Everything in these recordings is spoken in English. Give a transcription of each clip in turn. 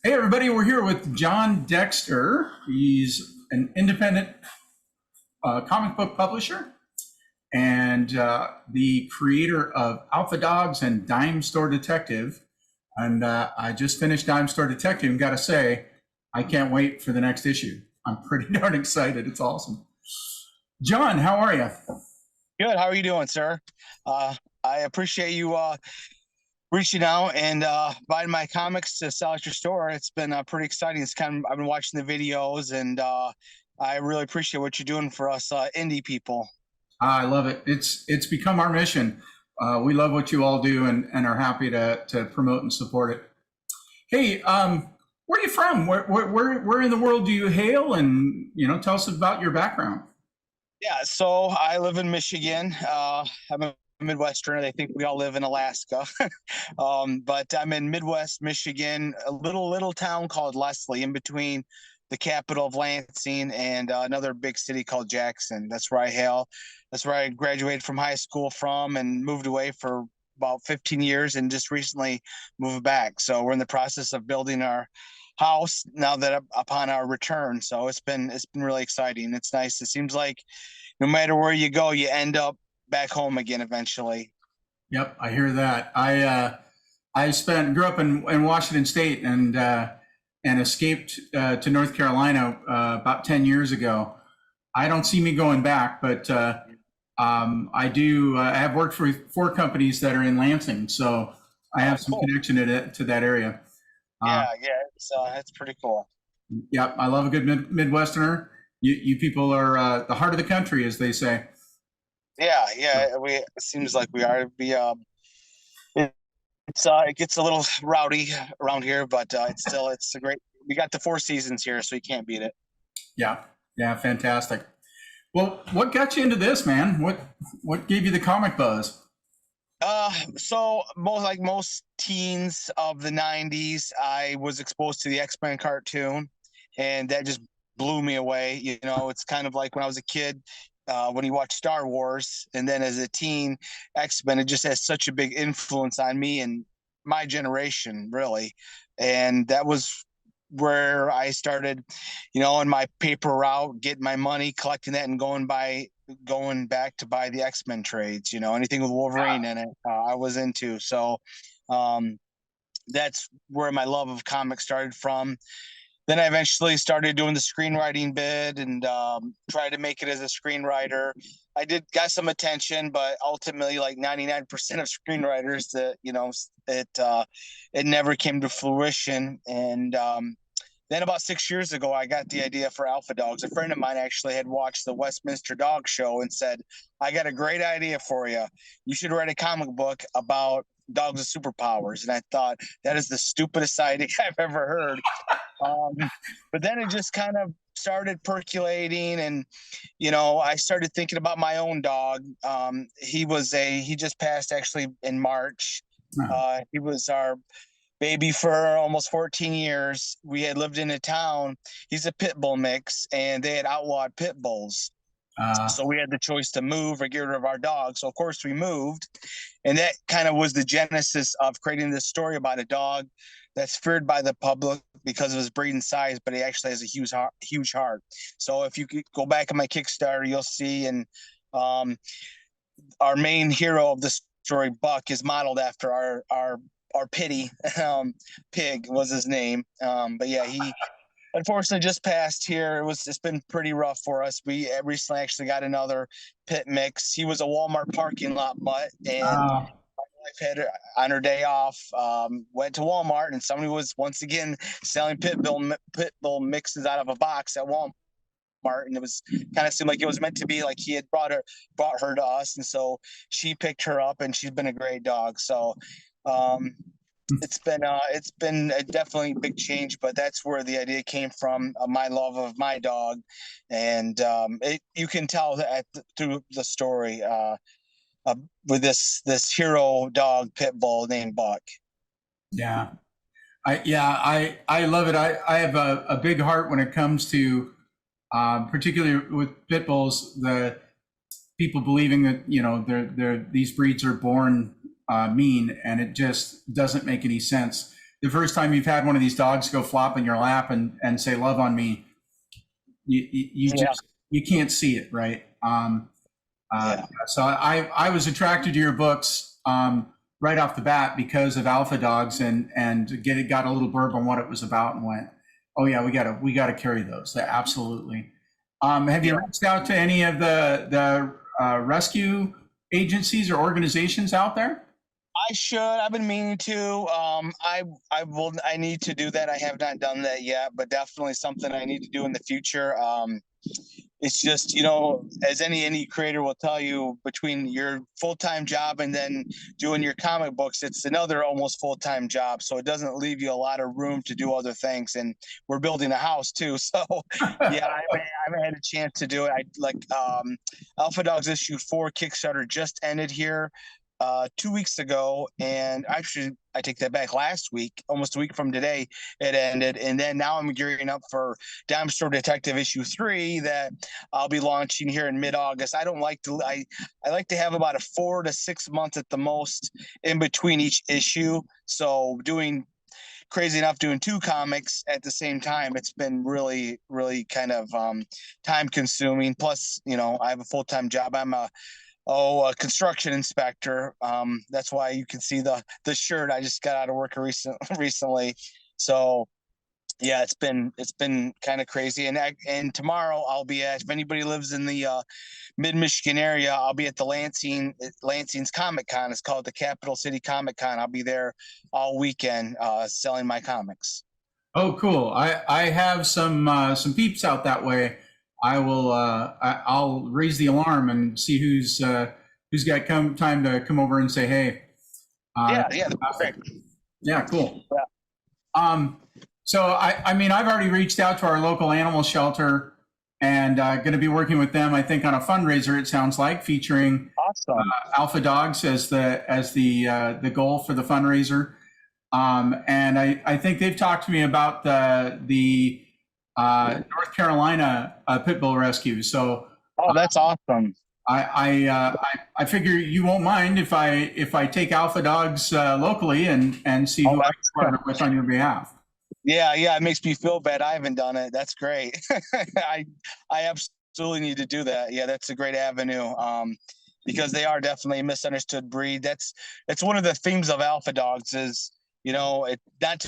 Hey, everybody, we're here with Jon Dexter. He's an independent comic book publisher and the creator of Alpha Dogs and Dime Store Detective. And I just finished Dime Store Detective and got to say, I can't wait for the next issue. I'm pretty darn excited. It's awesome. Jon, how are you? Good. How are you doing, sir? I appreciate you reaching out and buying my comics to sell at your store. It's been pretty exciting. I've been watching the videos, and I really appreciate what you're doing for us indie people. I love it. It's become our mission. We love what you all do and are happy to promote and support it. Hey, where are you from? Where in the world do you hail? And tell us about your background. Yeah, so I live in Michigan. I'm a Midwesterner. I think we all live in Alaska, but I'm in Midwest Michigan, a little town called Leslie, in between the capital of Lansing and another big city called Jackson. That's where I hail. That's where I graduated from high school from and moved away for about 15 years and just recently moved back. So we're in the process of building our house now that upon our return. So it's been really exciting. It's nice. It seems like no matter where you go, you end up back home again eventually. Yep, I hear that. I grew up in Washington State and escaped to North Carolina about 10 years ago. I don't see me going back, but I do. I have worked for four companies that are in Lansing, so I Oh, have some cool. connection to that area. Uh, Yeah, it's pretty cool. yep, I love a good Midwesterner. You people are the heart of the country, as they say. Yeah, it seems like we are. It, it gets a little rowdy around here, but it's a great. We got the four seasons here, so you can't beat it. Yeah, yeah, fantastic. Well, what got you into this, man? What gave you the comic buzz? So most teens of the '90s, I was exposed to the X-Men cartoon, and that just blew me away. It's kind of like when I was a kid, when you watch Star Wars, and then as a teen, X-Men. It just has such a big influence on me and my generation, really, and that was where I started, in my paper route, getting my money, collecting that, and going back to buy the X-Men trades. Anything with Wolverine in it, I was into. So um, that's where my love of comics started from. Then I eventually started doing the screenwriting bit and tried to make it as a screenwriter. I did got some attention, but ultimately, like 99% of screenwriters, it never came to fruition. And then about 6 years ago, I got the idea for Alpha Dogs. A friend of mine actually had watched the Westminster Dog Show and said, "I got a great idea for you. You should write a comic book about dogs with superpowers." And I thought, that is the stupidest idea I've ever heard. But then it just kind of started percolating, and I started thinking about my own dog. He just passed actually in March. He was our baby for almost 14 years. We had lived in a town. He's a pit bull mix, and they had outlawed pit bulls. Uh, So we had the choice to move or get rid of our dog. So of course we moved, and that kind of was the genesis of creating this story about a dog that's feared by the public because of his breeding size, but he actually has a huge heart. So if you could go back on my Kickstarter, you'll see, and um, our main hero of the story, Buck, is modeled after our pity pig was his name. But yeah, he unfortunately just passed here. It's been pretty rough for us. We recently actually got another pit mix. He was a Walmart parking lot mutt, and uh, wife had on her day off, went to Walmart, and somebody was once again selling pit bull mixes out of a box at Walmart. And it was kind of seemed like it was meant to be, like he had brought her to us, and so she picked her up, and she's been a great dog. So um, it's been a definitely big change, but that's where the idea came from, my love of my dog, and you can tell that through the story, uh, with this hero dog pit bull named Buck. yeah, I love it. I have a big heart when it comes to, particularly with pit bulls, the people believing that these breeds are born mean, and it just doesn't make any sense. the first time you've had one of these dogs go flop in your lap and say "love on me," you Yeah. just you can't see it, right? Yeah. So I was attracted to your books right off the bat because of Alpha Dogs, and got a little blurb on what it was about and went, oh yeah, we gotta carry those. Absolutely. Have you reached out to any of the rescue agencies or organizations out there? I should. I've been meaning to. I will. I need to do that. I have not done that yet, but definitely something I need to do in the future. It's just, as any creator will tell you, between your full-time job and then doing your comic books, it's another almost full-time job. So it doesn't leave you a lot of room to do other things. And we're building a house too. So yeah, I haven't had a chance to do it. Alpha Dogs issue 4 Kickstarter just ended here 2 weeks ago, and actually I take that back, last week, almost a week from today it ended. And then now I'm gearing up for Dime Store Detective issue 3 that I'll be launching here in mid-August. I like to have about a 4 to 6 months at the most in between each issue. So crazy enough, doing 2 comics at the same time, it's been really, really kind of time consuming. Plus, I have a full-time job. I'm a construction inspector. That's why you can see the shirt. I just got out of work recently. So yeah, it's been kind of crazy. And tomorrow I'll be if anybody lives in the mid-Michigan area, I'll be at the Lansing's Comic Con. It's called the Capital City Comic Con. I'll be there all weekend selling my comics. Oh, cool. I have some peeps out that way. I'll raise the alarm and see who's got time to come over and say hey. Yeah, perfect. Yeah, cool. Yeah. So I mean, I've already reached out to our local animal shelter, and going to be working with them, I think, on a fundraiser. It sounds like, featuring Awesome. Alpha Dogs as the goal for the fundraiser. And I think they've talked to me about the North Carolina pit bull rescue. So that's awesome. I figure you won't mind if I take Alpha Dogs locally and see who I can partner with on your behalf. Yeah, it makes me feel bad. I haven't done it. That's great. I absolutely need to do that. Yeah, that's a great avenue. Because they are definitely a misunderstood breed. It's one of the themes of Alpha Dogs is, not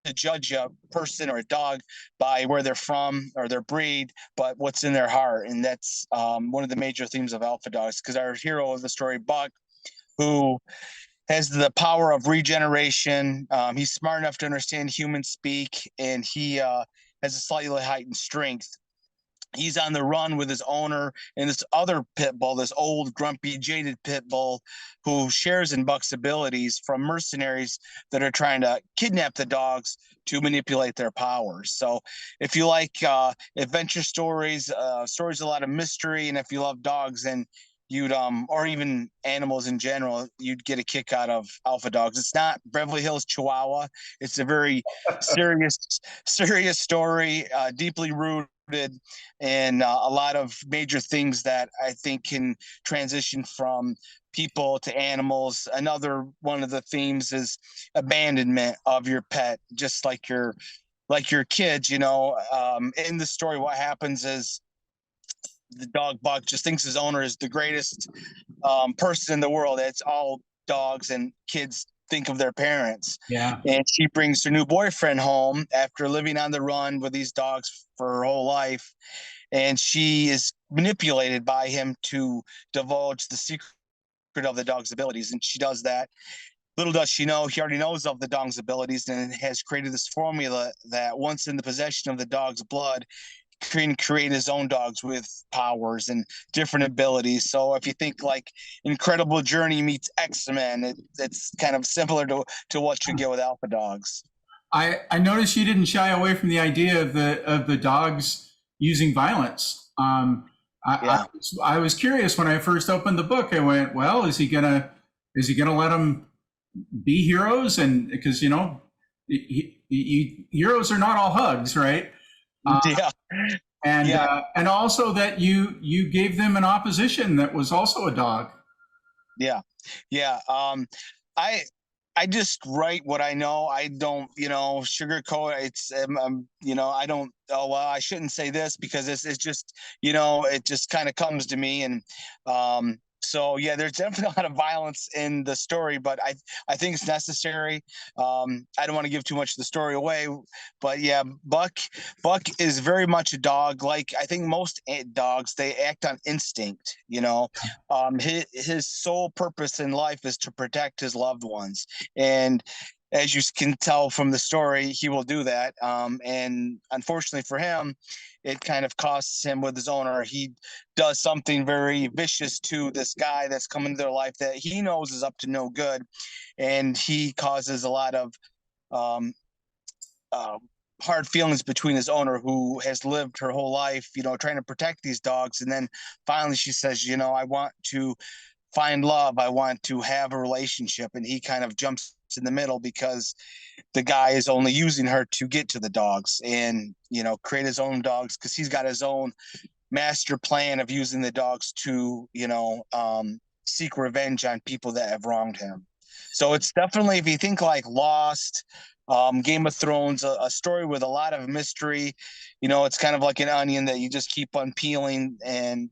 to judge a person or a dog by where they're from or their breed, but what's in their heart. And that's one of the major themes of Alpha Dogs, because our hero of the story, Buck, who has the power of regeneration. He's smart enough to understand human speak, and he has a slightly heightened strength. He's on the run with his owner and this other pit bull, this old, grumpy, jaded pit bull, who shares in Buck's abilities from mercenaries that are trying to kidnap the dogs to manipulate their powers. So if you like adventure stories, stories a lot of mystery, and if you love dogs, then you'd or even animals in general, you'd get a kick out of Alpha Dogs. It's not Beverly Hills Chihuahua. It's a very serious story, deeply rooted and a lot of major things that I think can transition from people to animals. Another one of the themes is abandonment of your pet, just like your kids. In the story, what happens is the dog Buck just thinks his owner is the greatest person in the world. It's all dogs, and kids think of their parents. Yeah. And she brings her new boyfriend home after living on the run with these dogs for her whole life. And she is manipulated by him to divulge the secret of the dog's abilities. And she does that. Little does she know, he already knows of the dog's abilities and has created this formula that once in the possession of the dog's blood, can create his own dogs with powers and different abilities. So if you think like Incredible Journey meets X-Men, it's kind of similar to what you get with Alpha Dogs. I noticed you didn't shy away from the idea of the dogs using violence. I was curious when I first opened the book. I went, well, is he gonna let them be heroes? And because heroes are not all hugs, right? And also that you gave them an opposition that was also a dog. Yeah. I just write what I know. I don't, sugarcoat. I don't. Oh well, I shouldn't say this because it's just, it just kind of comes to me, and so yeah, there's definitely a lot of violence in the story, but I think it's necessary. I don't want to give too much of the story away, but yeah, Buck is very much a dog. Like I think most dogs, they act on instinct. His sole purpose in life is to protect his loved ones. And as you can tell from the story, he will do that. And unfortunately for him, it kind of costs him with his owner. He does something very vicious to this guy that's come into their life that he knows is up to no good. And he causes a lot of um, uh, hard feelings between his owner, who has lived her whole life, trying to protect these dogs. And then finally she says, I want to find love. I want to have a relationship. And he kind of jumps in the middle because the guy is only using her to get to the dogs and, create his own dogs because he's got his own master plan of using the dogs to, seek revenge on people that have wronged him. So it's definitely, if you think like Lost, Game of Thrones, a story with a lot of mystery, it's kind of like an onion that you just keep on peeling. And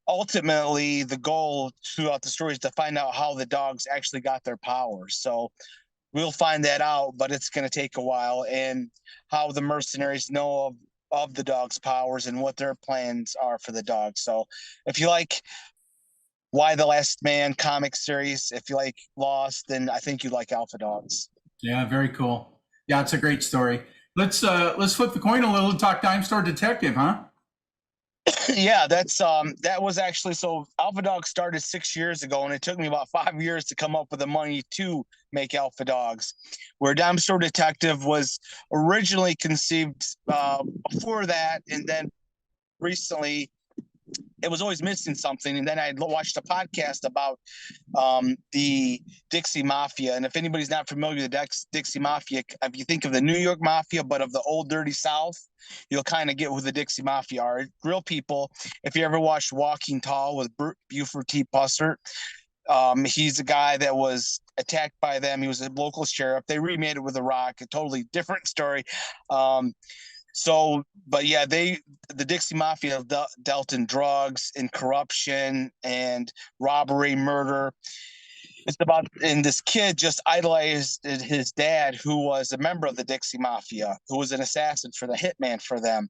ultimately, the goal throughout the story is to find out how the dogs actually got their powers. So we'll find that out, but it's going to take a while, and how the mercenaries know of the dog's powers and what their plans are for the dog. So if you like Why the Last Man comic series, if you like Lost, then I think you like Alpha Dogs. Yeah, very cool. Yeah, it's a great story. Let's flip the coin a little and talk Dime Store Detective, huh? Yeah, that was actually, so Alpha Dog started 6 years ago, and it took me about 5 years to come up with the money to make Alpha Dogs. Where Dime Store Detective was originally conceived before that, and then recently it was always missing something. And then I watched a podcast about the Dixie Mafia. And if anybody's not familiar with the Dixie Mafia, if you think of the New York Mafia, but of the old dirty South, you'll kind of get who the Dixie Mafia are. Real people. If you ever watched Walking Tall with Buford T. Bussert, he's a guy that was attacked by them. He was a local sheriff. They remade it with The Rock, a totally different story. But yeah, the Dixie Mafia dealt in drugs and corruption and robbery, murder. It's about, and this kid just idolized his dad, who was a member of the Dixie Mafia, who was an assassin for the hitman for them.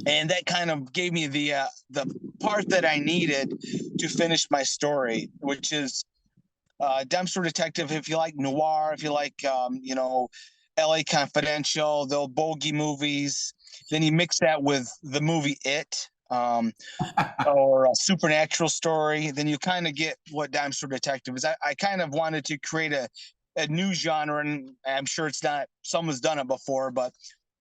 And that kind of gave me the part that I needed to finish my story, which is Dime Store Detective. If you like noir, if you like L.A. Confidential, the old bogey movies, then you mix that with the movie It, or a supernatural story, then you kind of get what Dime Store Detective is. I kind of wanted to create a new genre, and I'm sure it's not, someone's done it before, but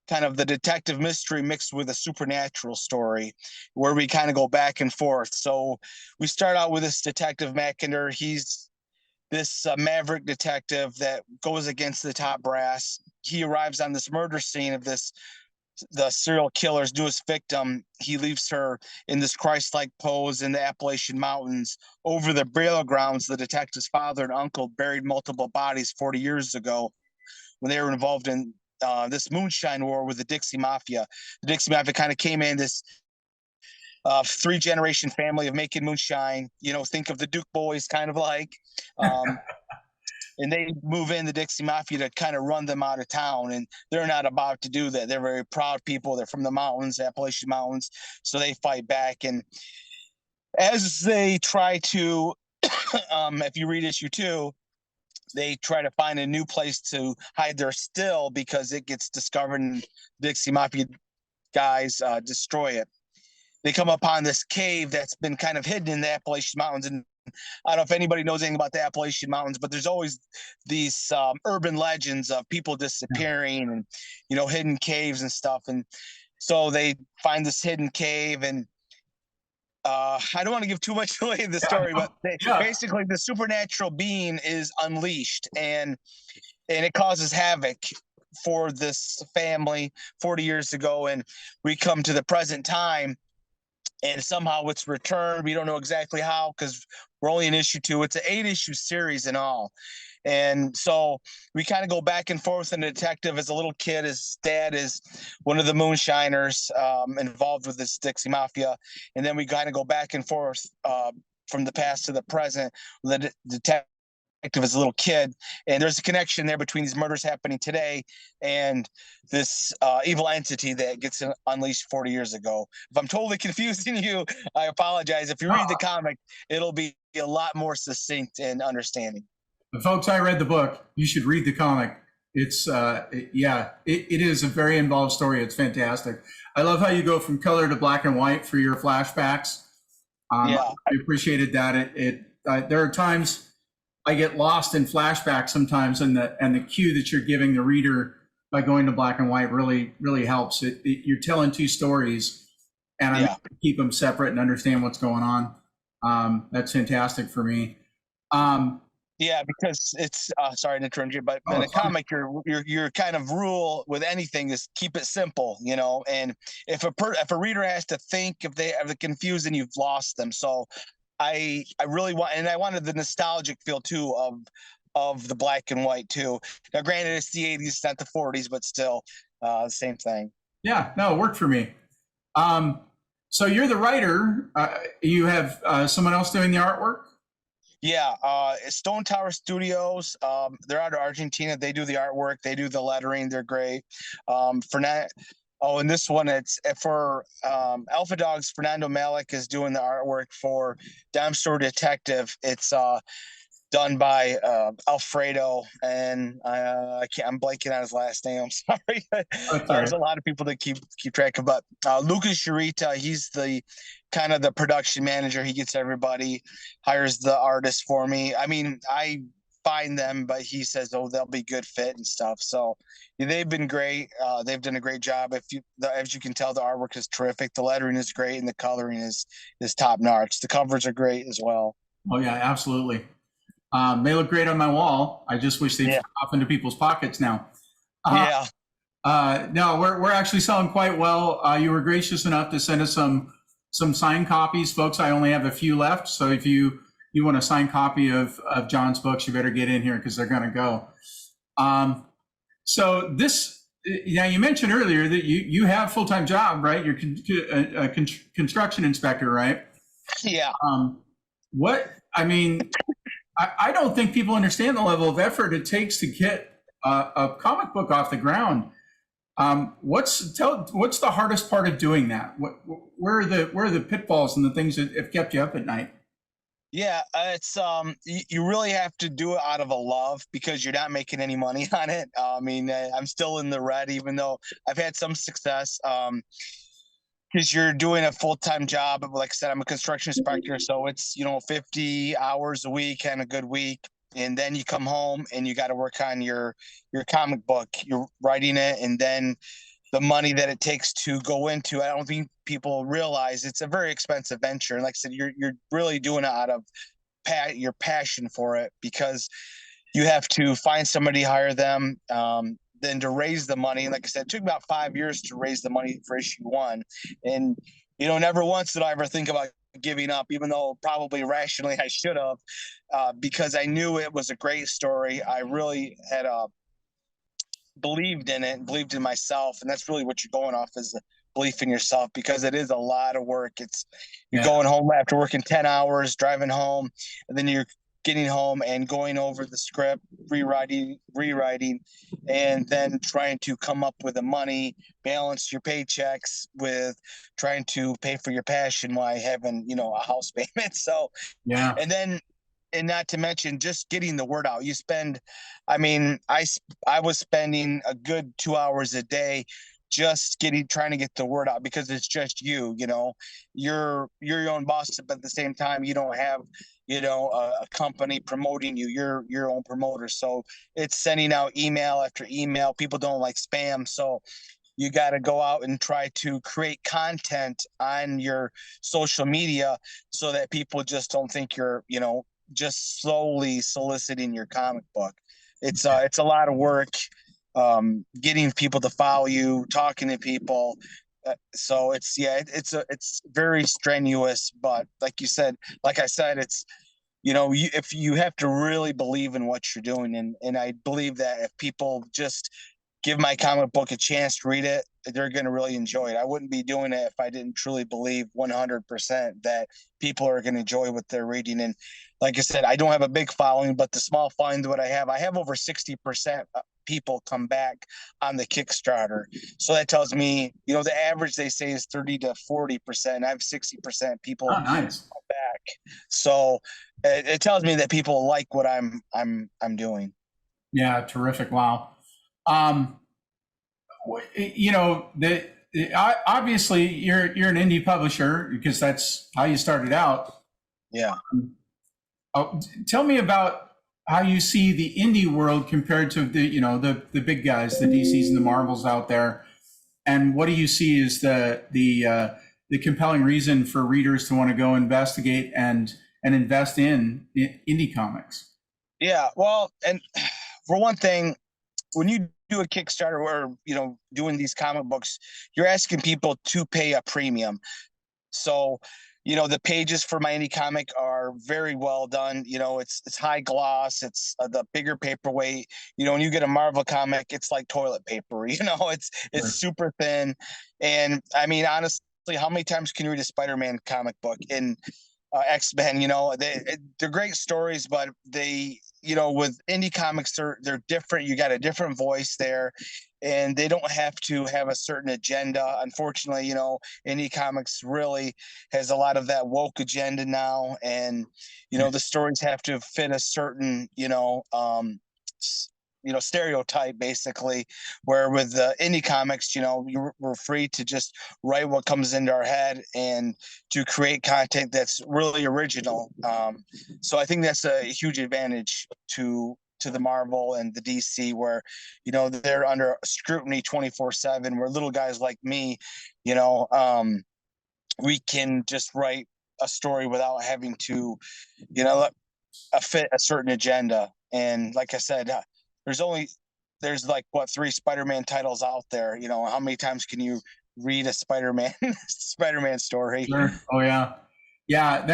kind of the detective mystery mixed with a supernatural story where we kind of go back and forth. So we start out with this detective Mackinder. He's this maverick detective that goes against the top brass. He arrives on this murder scene of the serial killer's newest victim. He leaves her in this Christ-like pose in the Appalachian Mountains. Over the burial grounds, the detective's father and uncle buried multiple bodies 40 years ago when they were involved in this moonshine war with the Dixie Mafia. The Dixie Mafia kind of came in, this three-generation family of making moonshine. Think of the Duke boys, kind of like. And they move in the Dixie Mafia to kind of run them out of town, and they're not about to do that. They're very proud people. They're from the mountains, the Appalachian Mountains, so they fight back. And as they try to, if you read issue 2, they try to find a new place to hide their still because it gets discovered and Dixie Mafia guys destroy it. They come upon this cave that's been kind of hidden in the Appalachian Mountains. And I don't know if anybody knows anything about the Appalachian Mountains, but there's always these urban legends of people disappearing and, hidden caves and stuff. And so they find this hidden cave, and I don't want to give too much away in the story, but basically the supernatural being is unleashed, and it causes havoc for this family 40 years ago. And we come to the present time, and somehow it's returned. We don't know exactly how, because we're only in issue 2. It's an 8-issue series in all. And so we kind of go back and forth. And the detective, as a little kid, his dad is one of the moonshiners involved with this Dixie Mafia. And then we kind of go back and forth from the past to the present. The detective as a little kid, and there's a connection there between these murders happening today and this evil entity that gets unleashed 40 years ago. If I'm totally confusing you, I apologize. If you read the comic, it'll be a lot more succinct and understanding. Folks, I read the book. You should read the comic. It's it is a very involved story. It's fantastic. I love how you go from color to black and white for your flashbacks. I appreciated that. There are times I get lost in flashbacks sometimes, and the cue that you're giving the reader by going to black and white really helps. You're telling two stories, and I keep them separate and understand what's going on. That's fantastic for me. Because it's sorry to interrupt you, but in a comic, your kind of rule with anything is keep it simple, And if a reader has to think, if they're confused, then you've lost them. So I really want, and I wanted the nostalgic feel too of the black and white too. Now, granted, it's the 80s, not the 40s, but still, same thing. Yeah, no, it worked for me. So you're the writer. You have someone else doing the artwork? Yeah, Stone Tower Studios. They're out of Argentina. They do the artwork. They do the lettering. They're great. For now. Oh, and this one, it's for Alpha Dogs. Fernando Malik is doing the artwork for Dime Store Detective. It's done by Alfredo, and I'm blanking on his last name. I'm sorry. There's a lot of people that keep track of, but Lucas Shurita, he's the kind of the production manager. He gets everybody, hires the artists for me. I mean, I find them, but he says, oh, they'll be good fit and stuff. So they've been great. They've done a great job. As you can tell, the artwork is terrific. The lettering is great, and the coloring is top notch. The covers are great as well. Oh yeah, absolutely. They look great on my wall. I just wish they'd fit off into people's pockets now. No, we're actually selling quite well. You were gracious enough to send us some signed copies, folks. I only have a few left, so if you want a signed copy of Jon's books, you better get in here because they're going to go. So this, now you mentioned earlier that you have a full-time job, right? You're a construction inspector, right? Yeah. I don't think people understand the level of effort it takes to get a comic book off the ground. What's the hardest part of doing that? Where are the pitfalls and the things that have kept you up at night? Yeah, it's you really have to do it out of a love because you're not making any money on it. I'm still in the red, even though I've had some success. Because you're doing a full-time job. Like I said, I'm a construction inspector, so it's 50 hours a week and a good week. And then you come home and you got to work on your comic book. You're writing it, and then the money that it takes to go into. I don't think people realize it's a very expensive venture. And like I said, you're really doing it out of your passion for it, because you have to find somebody, hire them, then to raise the money. And like I said, it took about 5 years to raise the money for issue 1. And never once did I ever think about giving up, even though probably rationally I should have, because I knew it was a great story. I really had believed in it, believed in myself, and that's really what you're going off, is the belief in yourself, because it is a lot of work. You're going home after working 10 hours, driving home, and then you're getting home and going over the script, rewriting, and then trying to come up with the money, balance your paychecks with trying to pay for your passion while having, a house payment. So, and not to mention just getting the word out. I was spending a good 2 hours a day just trying to get the word out, because it's just you're your own boss, but at the same time, you don't have a company promoting you. You're your own promoter, so it's sending out email after email. People don't like spam, so you got to go out and try to create content on your social media so that people just don't think you're just slowly soliciting your comic book. It's a lot of work, getting people to follow you, talking to people. So it's very strenuous, but like I said, it's if you have to really believe in what you're doing, and I believe that if people just give my comic book a chance to read it, they're going to really enjoy it. I wouldn't be doing it if I didn't truly believe 100% that people are going to enjoy what they're reading. And like I said, I don't have a big following, but the small following that I have over 60% people come back on the Kickstarter. So that tells me, the average they say is 30 to 40%. I have 60% people Oh, nice. come back. So it tells me that people like what I'm doing. Yeah, terrific. Wow. Um, obviously you're an indie publisher because that's how you started out. Yeah. Tell me about how you see the indie world compared to the big guys, the DCs and the Marvels out there, and what do you see as the compelling reason for readers to want to go investigate and invest in indie comics? Yeah, well, and for one thing, when you do a Kickstarter or doing these comic books, you're asking people to pay a premium. So, the pages for my indie comic are very well done. It's high gloss. It's the bigger paperweight. When you get a Marvel comic, it's like toilet paper. It's super thin. And I mean, honestly, how many times can you read a Spider-Man comic book? And X-Men, they're great stories, but they, with indie comics, they're different. You got a different voice there, and they don't have to have a certain agenda. Unfortunately, indie comics really has a lot of that woke agenda now, and the stories have to fit a certain stereotype, basically, where with the indie comics, we're free to just write what comes into our head and to create content that's really original. So I think that's a huge advantage to the Marvel and the DC, where they're under scrutiny 24/7, where little guys like me, we can just write a story without having to fit a certain agenda. And like I said, there's like what, 3 Spider-Man titles out there. How many times can you read a Spider-Man Spider-Man story? Sure. Oh yeah. Yeah,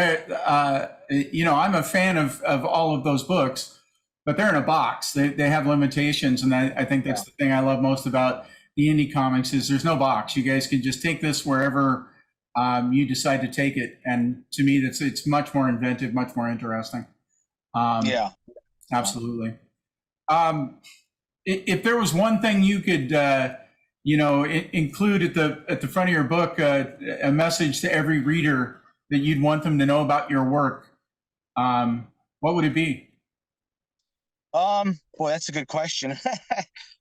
I'm a fan of all of those books, but they're in a box. They have limitations, and I think that's the thing I love most about the indie comics is there's no box. You guys can just take this wherever you decide to take it, and to me, it's much more inventive, much more interesting. Yeah, Absolutely. If there was one thing you could, include at the front of your book, a message to every reader that you'd want them to know about your work, what would it be? boy, that's a good question.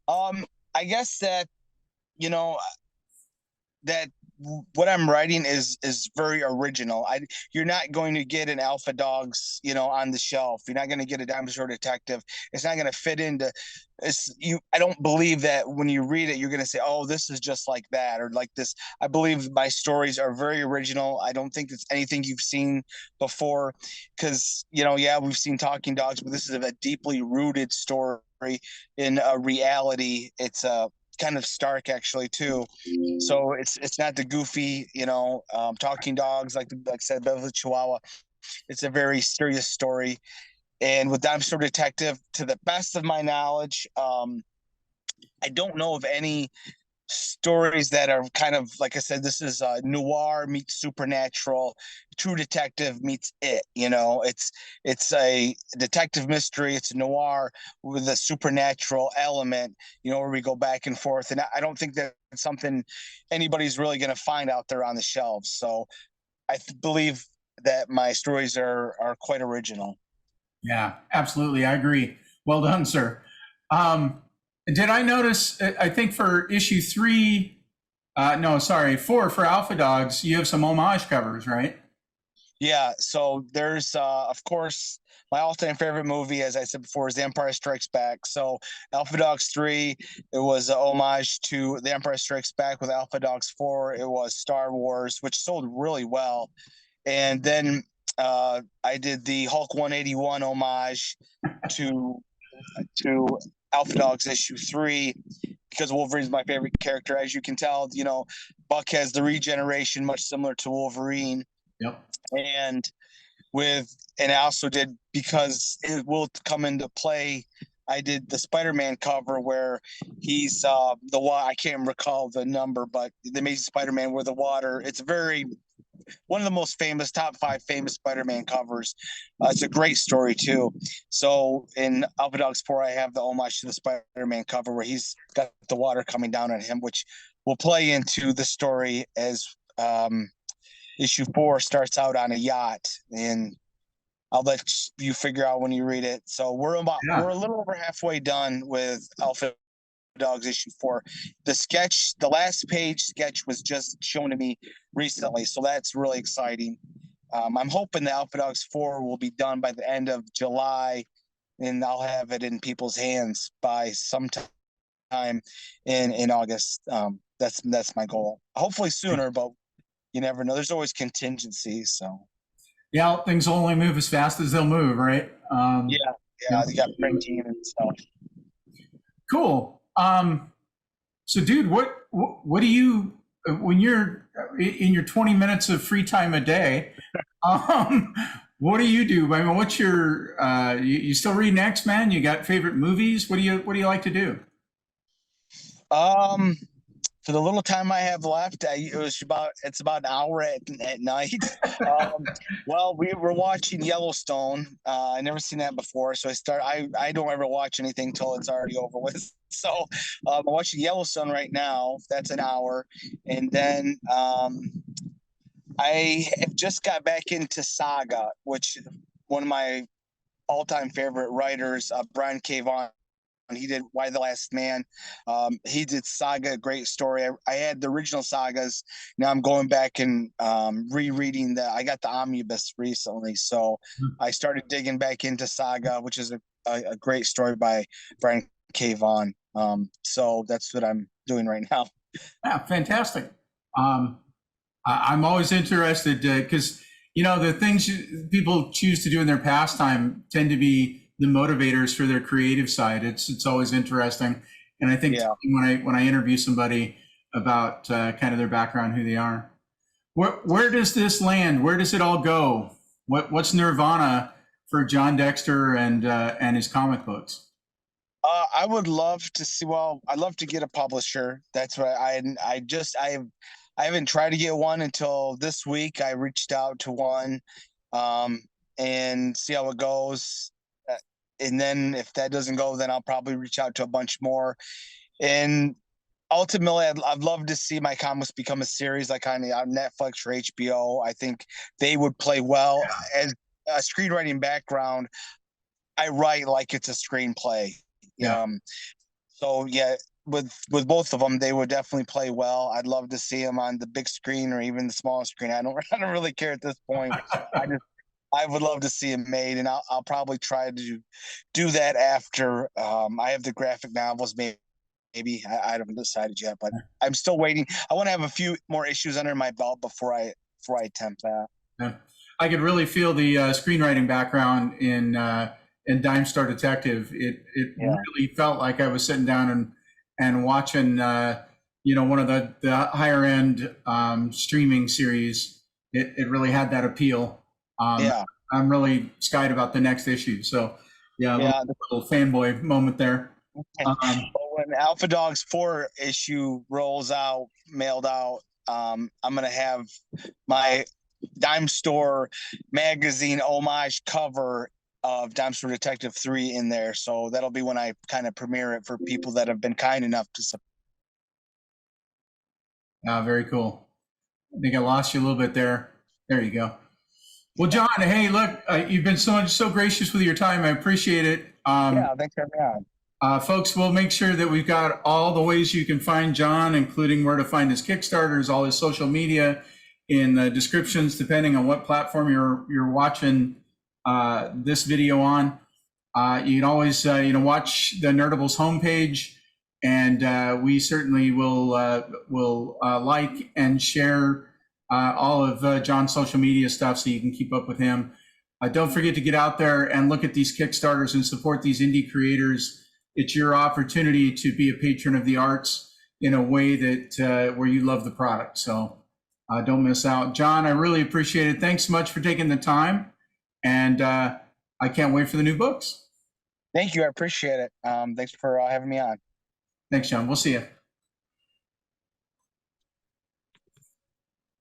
I guess that you know that what I'm writing is very original. You're not going to get an Alpha Dogs, on the shelf. You're not going to get a Dinosaur Detective. It's not going to fit into. I don't believe that when you read it, you're going to say, "Oh, this is just like that," or like this. I believe my stories are very original. I don't think it's anything you've seen before, because yeah, we've seen Talking Dogs, but this is a deeply rooted story in a reality. It's a kind of stark, actually, too. So it's not the goofy, Talking Dogs, like I said, Beverly Chihuahua. It's a very serious story. And with Dinosaur Detective, to the best of my knowledge, I don't know of any stories that are kind of, like I said, this is noir meets supernatural, True Detective meets it. It's a detective mystery, it's noir with a supernatural element, where we go back and forth, and I don't think that's something anybody's really going to find out there on the shelves. So I believe that my stories are quite original. Yeah, absolutely. I agree. Well done, sir. Um, did I notice, I think for issue 3, no, sorry, 4 for Alpha Dogs, you have some homage covers, right? Yeah, so there's of course, my all-time favorite movie, as I said before, is The Empire Strikes Back. So Alpha Dogs 3, it was a homage to The Empire Strikes Back. With Alpha Dogs 4, it was Star Wars, which sold really well. And then I did the Hulk 181 homage to Alpha Dogs issue 3, because Wolverine's my favorite character. As you can tell, Buck has the regeneration, much similar to Wolverine. Yep. And and I also did, because it will come into play, I did the Spider-Man cover where he's I can't recall the number, but the Amazing Spider-Man where the water, it's very one of the most famous, top 5 famous Spider-Man covers. It's a great story too. So in Alpha Dogs 4, I have the homage to the Spider-Man cover where he's got the water coming down on him, which will play into the story as issue 4 starts out on a yacht, and I'll let you figure out when you read it. So we're a little over halfway done with Alpha Dogs issue 4. The last page sketch was just shown to me recently, so that's really exciting. I'm hoping the Alpha Dogs 4 will be done by the end of July, and I'll have it in people's hands by sometime in August. That's my goal. Hopefully sooner, but you never know. There's always contingencies. So Yeah, things will only move as fast as they'll move, right? Yeah, you got printing and stuff. Cool. So, dude, what do you, when you're in your 20 minutes of free time a day, what do you do? I mean, what's your, you still reading X-Men? You got favorite movies? What do you like to do? For the little time I have left, it's about an hour at night. Well, we were watching Yellowstone. I never seen that before, so I don't ever watch anything till it's already over with. So I'm watching Yellowstone right now. That's an hour, and then I have just got back into Saga, which one of my all-time favorite writers, Brian K. Vaughan. He did Why the Last Man. He did Saga, great story. I had the original sagas. Now I'm going back and rereading I got the omnibus recently, so I started digging back into Saga, which is a great story by Brian K. Vaughan. So that's what I'm doing right now. Yeah, fantastic. I'm always interested because the things people choose to do in their pastime tend to be the motivators for their creative side. It's always interesting, and I think when I interview somebody about kind of their background, who they are, where does this land? Where does it all go? What's Nirvana for Jon Dexter and his comic books? I would love to see. Well, I'd love to get a publisher. That's what I haven't tried to get one until this week. I reached out to one, and see how it goes. And then if that doesn't go, then I'll probably reach out to a bunch more. And ultimately, I'd love to see my comics become a series like on Netflix or HBO. I think they would play well. As a screenwriting background, I write like it's a screenplay. Yeah. So yeah, with both of them, they would definitely play well. I'd love to see them on the big screen or even the small screen. I don't really care at this point. I would love to see it made, and I'll probably try to do that after I have the graphic novels. Maybe I haven't decided yet, but I'm still waiting. I want to have a few more issues under my belt before I attempt that. Yeah. I could really feel the screenwriting background in Dime Star Detective. It really felt like I was sitting down and watching one of the higher end streaming series. It really had that appeal. I'm really skied about the next issue. So, a little fanboy moment there. When Alpha Dogs 4 issue rolls out, mailed out, I'm going to have my Dime Store magazine homage cover of Dime Store Detective 3 in there. So that'll be when I kind of premiere it for people that have been kind enough to support. Very cool. I think I lost you a little bit there. There you go. Well, Jon, hey, look, you've been so gracious with your time. I appreciate it. Thanks for having me on. Folks, we'll make sure that we've got all the ways you can find Jon, including where to find his Kickstarters, all his social media in the descriptions, depending on what platform you're watching this video on. You can always watch the Nerdibles homepage, and we certainly will like and share all of Jon's social media stuff so you can keep up with him. Don't forget to get out there and look at these Kickstarters and support these indie creators. It's your opportunity to be a patron of the arts in a way that where you love the product. So don't miss out. Jon, I really appreciate it. Thanks so much for taking the time. And I can't wait for the new books. Thank you. I appreciate it. Thanks for having me on. Thanks, John. We'll see you.